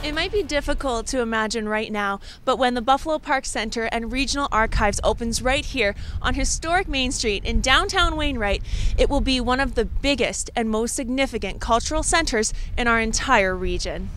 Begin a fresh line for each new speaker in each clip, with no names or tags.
It might be difficult to imagine right now, but when the Buffalo Park Center and Regional Archives opens right here on historic Main Street in downtown Wainwright, it will be one of the biggest and most significant cultural centers in our entire region.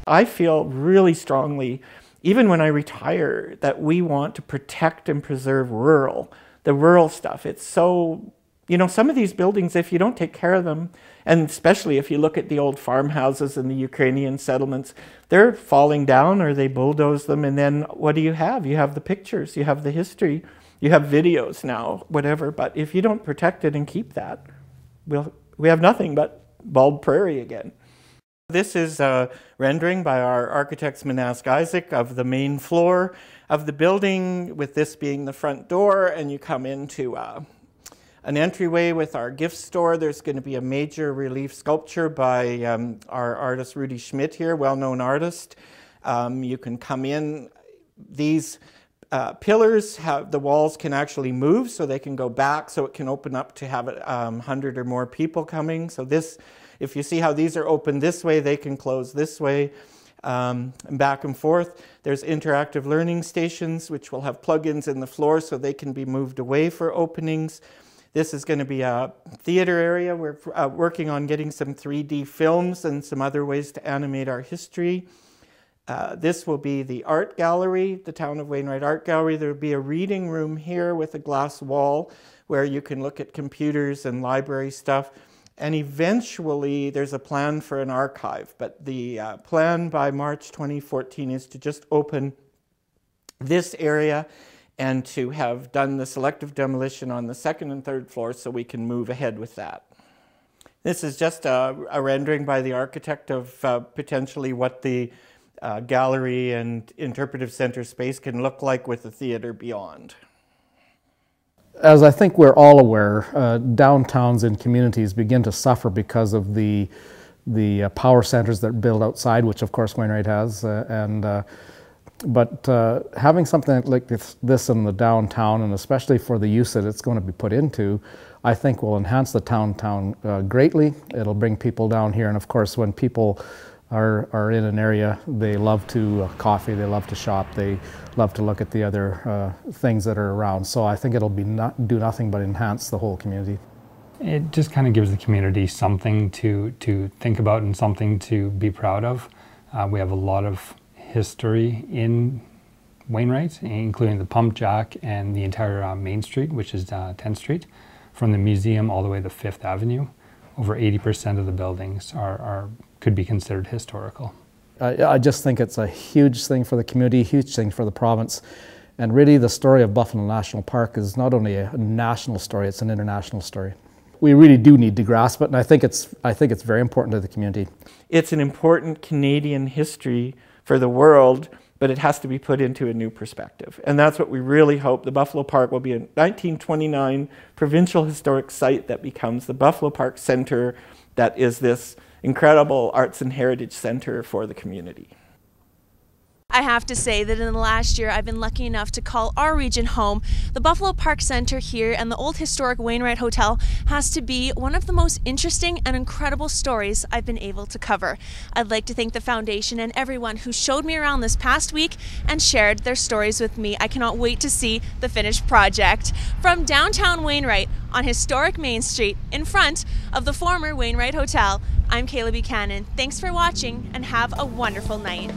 I feel really strongly, even when I retire, that we want to protect and preserve the rural stuff. It's so, you know, some of these buildings, if you don't take care of them, and especially if you look at the old farmhouses in the Ukrainian settlements, they're falling down or they bulldoze them, and then what do you have? You have the pictures, you have the history, you have videos now, whatever. But if you don't protect it and keep that, we have nothing but bald prairie again. This is a rendering by our architects Manask Isaac of the main floor of the building, with this being the front door, and you come into an entryway with our gift store. There's going to be a major relief sculpture by our artist Rudy Schmidt here, well-known artist. You can come in. These pillars have, the walls can actually move, so they can go back, so it can open up to have 100 or more people coming. So this, if you see how these are open this way, they can close this way, and back and forth. There's interactive learning stations, which will have plugins in the floor so they can be moved away for openings. This is going to be a theater area. We're working on getting some 3D films and some other ways to animate our history. This will be the art gallery, the Town of Wainwright Art Gallery. There will be a reading room here with a glass wall where you can look at computers and library stuff. And eventually there's a plan for an archive, but the plan by March 2014 is to just open this area and to have done the selective demolition on the second and third floor so we can move ahead with that. This is just a rendering by the architect of potentially what the gallery and interpretive center space can look like with the theater beyond.
As I think we're all aware, downtowns and communities begin to suffer because of the power centers that build outside, which of course Wainwright has, but having something like this in the downtown, and especially for the use that it's going to be put into, I think will enhance the downtown greatly. It'll bring people down here, and of course when people are in an area, they love to coffee, they love to shop, they love to look at the other things that are around. So I think it'll do nothing but enhance the whole community.
It just kind of gives the community something to think about and something to be proud of. We have a lot of history in Wainwright, including the pump jack and the entire Main Street, which is 10th Street, from the museum all the way to 5th Avenue. Over 80% of the buildings could be considered historical.
I just think it's a huge thing for the community, huge thing for the province. And really the story of Buffalo National Park is not only a national story, it's an international story. We really do need to grasp it, and I think it's very important to the community.
It's an important Canadian history for the world, but it has to be put into a new perspective. And that's what we really hope. The Buffalo Park will be a 1929 provincial historic site that becomes the Buffalo Park Center, that is this incredible arts and heritage center for the community.
I have to say that in the last year, I've been lucky enough to call our region home. The Buffalo Park Center here and the old historic Wainwright Hotel has to be one of the most interesting and incredible stories I've been able to cover. I'd like to thank the foundation and everyone who showed me around this past week and shared their stories with me. I cannot wait to see the finished project. From downtown Wainwright on historic Main Street in front of the former Wainwright Hotel, I'm Kahla Buchanan. Thanks for watching and have a wonderful night.